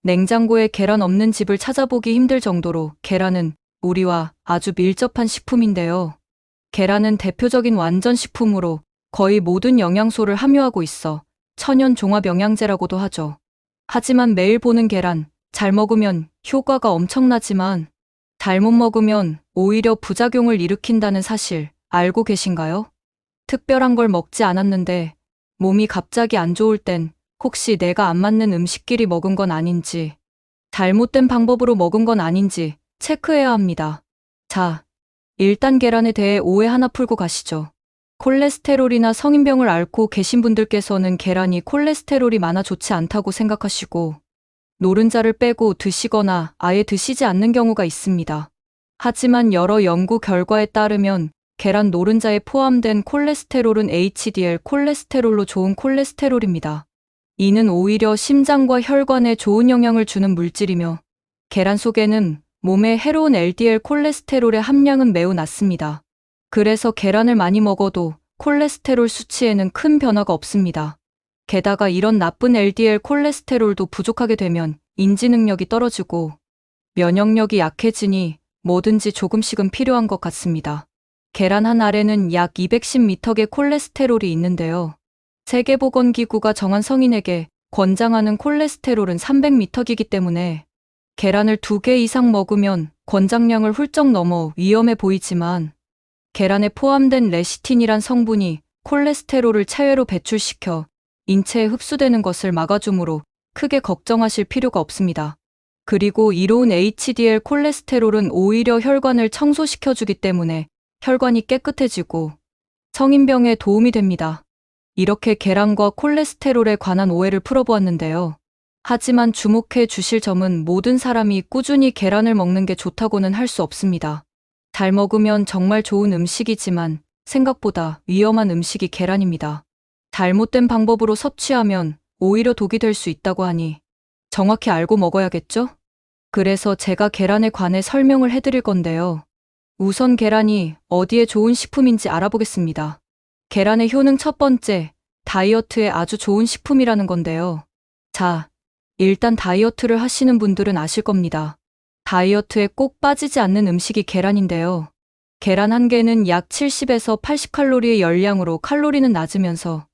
냉장고에 계란 없는 집을 찾아보기 힘들 정도로 계란은 우리와 아주 밀접한 식품인데요. 계란은 대표적인 완전 식품으로 거의 모든 영양소를 함유하고 있어 천연 종합 영양제라고도 하죠. 하지만 매일 보는 계란, 잘 먹으면 효과가 엄청나지만 잘못 먹으면 오히려 부작용을 일으킨다는 사실 알고 계신가요? 특별한 걸 먹지 않았는데 몸이 갑자기 안 좋을 땐 혹시 내가 안 맞는 음식끼리 먹은 건 아닌지, 잘못된 방법으로 먹은 건 아닌지 체크해야 합니다. 자, 일단 계란에 대해 오해 하나 풀고 가시죠. 콜레스테롤이나 성인병을 앓고 계신 분들께서는 계란이 콜레스테롤이 많아 좋지 않다고 생각하시고 노른자를 빼고 드시거나 아예 드시지 않는 경우가 있습니다. 하지만 여러 연구 결과에 따르면 계란 노른자에 포함된 콜레스테롤은 HDL 콜레스테롤로 좋은 콜레스테롤입니다. 이는 오히려 심장과 혈관에 좋은 영향을 주는 물질이며 계란 속에는 몸에 해로운 LDL 콜레스테롤의 함량은 매우 낮습니다. 그래서 계란을 많이 먹어도 콜레스테롤 수치에는 큰 변화가 없습니다. 게다가 이런 나쁜 LDL 콜레스테롤도 부족하게 되면 인지 능력이 떨어지고 면역력이 약해지니 뭐든지 조금씩은 필요한 것 같습니다. 계란 한 알에는 약 210mg의 콜레스테롤이 있는데요. 세계보건기구가 정한 성인에게 권장하는 콜레스테롤은 300mg이기 때문에 계란을 2개 이상 먹으면 권장량을 훌쩍 넘어 위험해 보이지만 계란에 포함된 레시틴이란 성분이 콜레스테롤을 체외로 배출시켜 인체에 흡수되는 것을 막아주므로 크게 걱정하실 필요가 없습니다. 그리고 이로운 HDL 콜레스테롤은 오히려 혈관을 청소시켜주기 때문에 혈관이 깨끗해지고 성인병에 도움이 됩니다. 이렇게 계란과 콜레스테롤에 관한 오해를 풀어보았는데요. 하지만 주목해 주실 점은 모든 사람이 꾸준히 계란을 먹는 게 좋다고는 할 수 없습니다. 잘 먹으면 정말 좋은 음식이지만 생각보다 위험한 음식이 계란입니다. 잘못된 방법으로 섭취하면 오히려 독이 될 수 있다고 하니 정확히 알고 먹어야겠죠? 그래서 제가 계란에 관해 설명을 해드릴 건데요. 우선 계란이 어디에 좋은 식품인지 알아보겠습니다. 계란의 효능 첫 번째, 다이어트에 아주 좋은 식품이라는 건데요. 자, 일단 다이어트를 하시는 분들은 아실 겁니다. 다이어트에 꼭 빠지지 않는 음식이 계란인데요. 계란 한 개는 약 70에서 80칼로리의 열량으로 칼로리는 낮으면서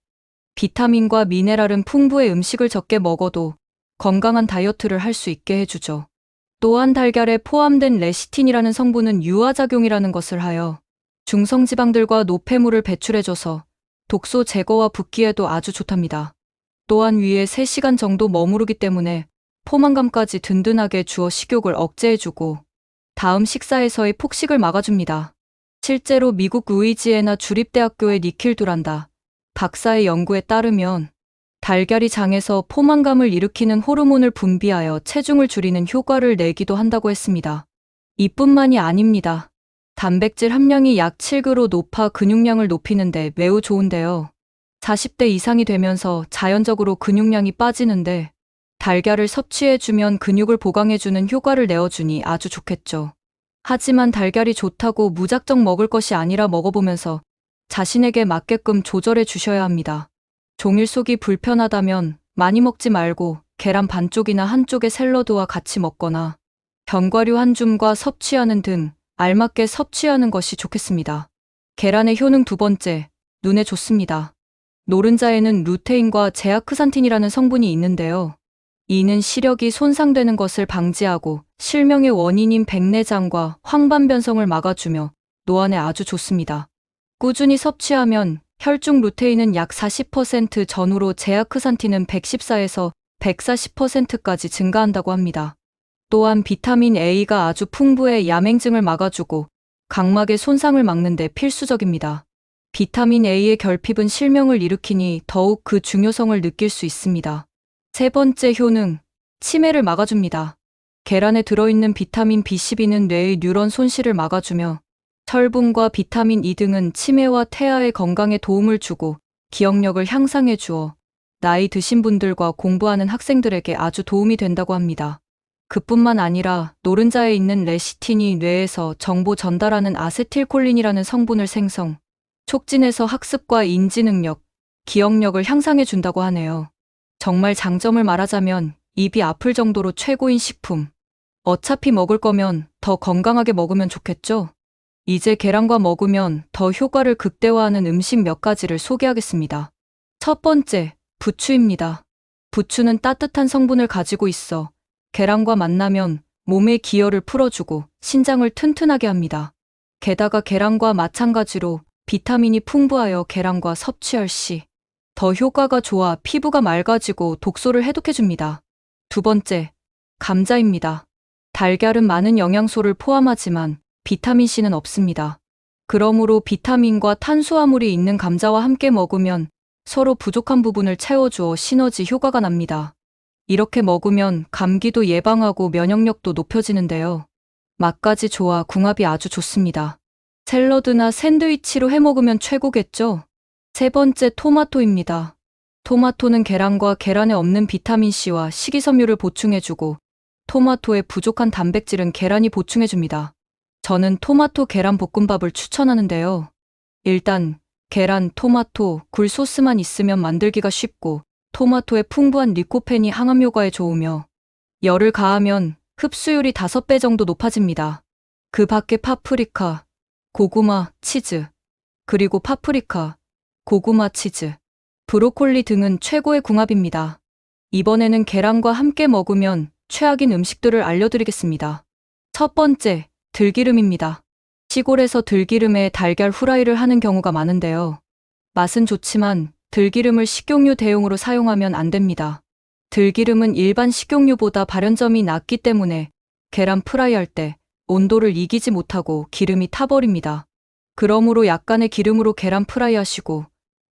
비타민과 미네랄은 풍부의 음식을 적게 먹어도 건강한 다이어트를 할 수 있게 해주죠. 또한 달걀에 포함된 레시틴이라는 성분은 유화작용이라는 것을 하여 중성지방들과 노폐물을 배출해줘서 독소 제거와 붓기에도 아주 좋답니다. 또한 위에 3시간 정도 머무르기 때문에 포만감까지 든든하게 주어 식욕을 억제해주고 다음 식사에서의 폭식을 막아줍니다. 실제로 미국 루이지애나 주립대학교의 니킬 두란다 박사의 연구에 따르면 달걀이 장에서 포만감을 일으키는 호르몬을 분비하여 체중을 줄이는 효과를 내기도 한다고 했습니다. 이뿐만이 아닙니다. 단백질 함량이 약 7g로 높아 근육량을 높이는데 매우 좋은데요. 40대 이상이 되면서 자연적으로 근육량이 빠지는데 달걀을 섭취해주면 근육을 보강해주는 효과를 내어주니 아주 좋겠죠. 하지만 달걀이 좋다고 무작정 먹을 것이 아니라 먹어보면서 자신에게 맞게끔 조절해 주셔야 합니다. 종일 속이 불편하다면 많이 먹지 말고 계란 반쪽이나 한쪽의 샐러드와 같이 먹거나 견과류 한 줌과 섭취하는 등 알맞게 섭취하는 것이 좋겠습니다. 계란의 효능 두 번째, 눈에 좋습니다. 노른자에는 루테인과 제아크산틴이라는 성분이 있는데요. 이는 시력이 손상되는 것을 방지하고 실명의 원인인 백내장과 황반변성을 막아주며 노안에 아주 좋습니다. 꾸준히 섭취하면 혈중 루테인은 약 40% 전후로 제아크산틴은 114에서 140%까지 증가한다고 합니다. 또한 비타민 A가 아주 풍부해 야맹증을 막아주고 각막의 손상을 막는 데 필수적입니다. 비타민 A의 결핍은 실명을 일으키니 더욱 그 중요성을 느낄 수 있습니다. 세 번째 효능, 치매를 막아줍니다. 계란에 들어있는 비타민 B12는 뇌의 뉴런 손실을 막아주며 철분과 비타민 E 등은 치매와 태아의 건강에 도움을 주고 기억력을 향상해 주어 나이 드신 분들과 공부하는 학생들에게 아주 도움이 된다고 합니다. 그뿐만 아니라 노른자에 있는 레시틴이 뇌에서 정보 전달하는 아세틸콜린이라는 성분을 생성, 촉진해서 학습과 인지 능력, 기억력을 향상해 준다고 하네요. 정말 장점을 말하자면 입이 아플 정도로 최고인 식품. 어차피 먹을 거면 더 건강하게 먹으면 좋겠죠? 이제 계란과 먹으면 더 효과를 극대화하는 음식 몇 가지를 소개하겠습니다. 첫 번째, 부추입니다. 부추는 따뜻한 성분을 가지고 있어 계란과 만나면 몸의 기혈을 풀어주고 신장을 튼튼하게 합니다. 게다가 계란과 마찬가지로 비타민이 풍부하여 계란과 섭취할 시 더 효과가 좋아 피부가 맑아지고 독소를 해독해줍니다. 두 번째, 감자입니다. 달걀은 많은 영양소를 포함하지만 비타민C는 없습니다. 그러므로 비타민과 탄수화물이 있는 감자와 함께 먹으면 서로 부족한 부분을 채워주어 시너지 효과가 납니다. 이렇게 먹으면 감기도 예방하고 면역력도 높여지는데요. 맛까지 좋아 궁합이 아주 좋습니다. 샐러드나 샌드위치로 해 먹으면 최고겠죠? 세 번째, 토마토입니다. 토마토는 계란과 계란에 없는 비타민C와 식이섬유를 보충해주고 토마토의 부족한 단백질은 계란이 보충해줍니다. 저는 토마토 계란 볶음밥을 추천하는데요. 일단 계란, 토마토, 굴 소스만 있으면 만들기가 쉽고 토마토의 풍부한 리코펜이 항암 효과에 좋으며 열을 가하면 흡수율이 5배 정도 높아집니다. 그 밖에 파프리카, 고구마, 치즈, 그리고 파프리카, 고구마, 치즈, 브로콜리 등은 최고의 궁합입니다. 이번에는 계란과 함께 먹으면 최악인 음식들을 알려드리겠습니다. 첫 번째, 들기름입니다. 시골에서 들기름에 달걀 후라이를 하는 경우가 많은데요. 맛은 좋지만 들기름을 식용유 대용으로 사용하면 안 됩니다. 들기름은 일반 식용유보다 발연점이 낮기 때문에 계란 프라이할 때 온도를 이기지 못하고 기름이 타버립니다. 그러므로 약간의 기름으로 계란 프라이 하시고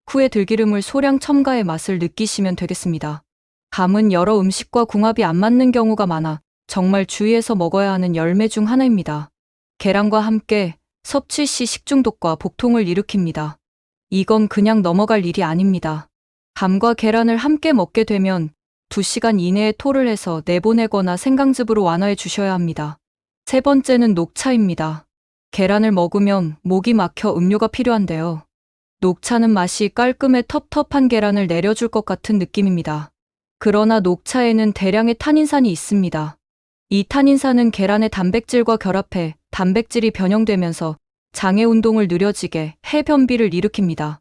후에 들기름을 소량 첨가해 맛을 느끼시면 되겠습니다. 감은 여러 음식과 궁합이 안 맞는 경우가 많아 정말 주의해서 먹어야 하는 열매 중 하나입니다. 계란과 함께 섭취 시 식중독과 복통을 일으킵니다. 이건 그냥 넘어갈 일이 아닙니다. 감과 계란을 함께 먹게 되면 2시간 이내에 토를 해서 내보내거나 생강즙으로 완화해 주셔야 합니다. 세 번째는 녹차입니다. 계란을 먹으면 목이 막혀 음료가 필요한데요. 녹차는 맛이 깔끔해 텁텁한 계란을 내려줄 것 같은 느낌입니다. 그러나 녹차에는 대량의 탄닌산이 있습니다. 이 탄닌산은 계란의 단백질과 결합해 단백질이 변형되면서 장의 운동을 느려지게 해 변비를 일으킵니다.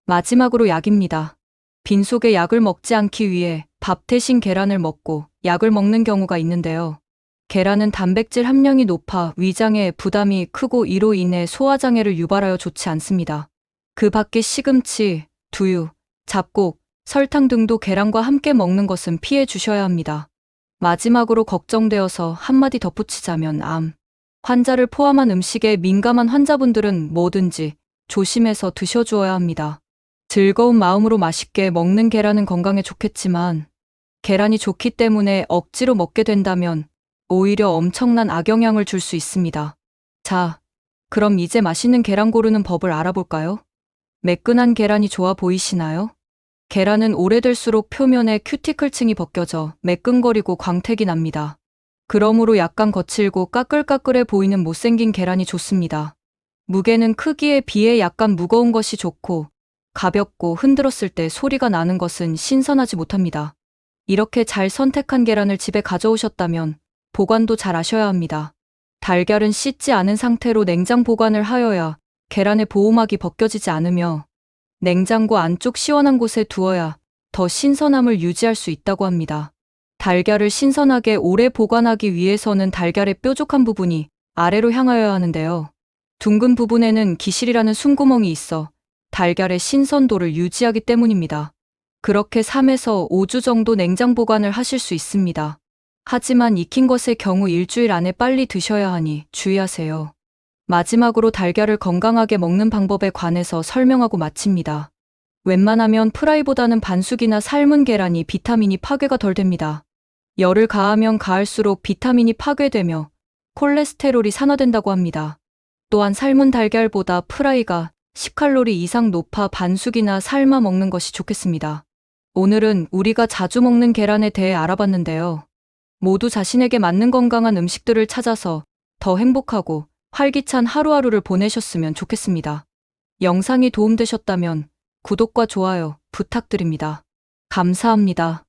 마지막으로 약입니다. 빈속에 약을 먹지 않기 위해 밥 대신 계란을 먹고 약을 먹는 경우가 있는데요. 계란은 단백질 함량이 높아 위장에 부담이 크고 이로 인해 소화장애를 유발하여 좋지 않습니다. 그 밖에 시금치, 두유, 잡곡, 설탕 등도 계란과 함께 먹는 것은 피해 주셔야 합니다. 마지막으로 걱정되어서 한마디 덧붙이자면 암 환자를 포함한 음식에 민감한 환자분들은 뭐든지 조심해서 드셔주어야 합니다. 즐거운 마음으로 맛있게 먹는 계란은 건강에 좋겠지만 계란이 좋기 때문에 억지로 먹게 된다면 오히려 엄청난 악영향을 줄 수 있습니다. 자, 그럼 이제 맛있는 계란 고르는 법을 알아볼까요? 매끈한 계란이 좋아 보이시나요? 계란은 오래될수록 표면에 큐티클층이 벗겨져 매끈거리고 광택이 납니다. 그러므로 약간 거칠고 까끌까끌해 보이는 못생긴 계란이 좋습니다. 무게는 크기에 비해 약간 무거운 것이 좋고 가볍고 흔들었을 때 소리가 나는 것은 신선하지 못합니다. 이렇게 잘 선택한 계란을 집에 가져오셨다면 보관도 잘 하셔야 합니다. 달걀은 씻지 않은 상태로 냉장 보관을 하여야 계란의 보호막이 벗겨지지 않으며 냉장고 안쪽 시원한 곳에 두어야 더 신선함을 유지할 수 있다고 합니다. 달걀을 신선하게 오래 보관하기 위해서는 달걀의 뾰족한 부분이 아래로 향하여야 하는데요. 둥근 부분에는 기실이라는 숨구멍이 있어 달걀의 신선도를 유지하기 때문입니다. 그렇게 3에서 5주 정도 냉장 보관을 하실 수 있습니다. 하지만 익힌 것의 경우 일주일 안에 빨리 드셔야 하니 주의하세요. 마지막으로 달걀을 건강하게 먹는 방법에 관해서 설명하고 마칩니다. 웬만하면 프라이보다는 반숙이나 삶은 계란이 비타민이 파괴가 덜 됩니다. 열을 가하면 가할수록 비타민이 파괴되며 콜레스테롤이 산화된다고 합니다. 또한 삶은 달걀보다 프라이가 10칼로리 이상 높아 반숙이나 삶아 먹는 것이 좋겠습니다. 오늘은 우리가 자주 먹는 계란에 대해 알아봤는데요. 모두 자신에게 맞는 건강한 음식들을 찾아서 더 행복하고 활기찬 하루하루를 보내셨으면 좋겠습니다. 영상이 도움되셨다면 구독과 좋아요 부탁드립니다. 감사합니다.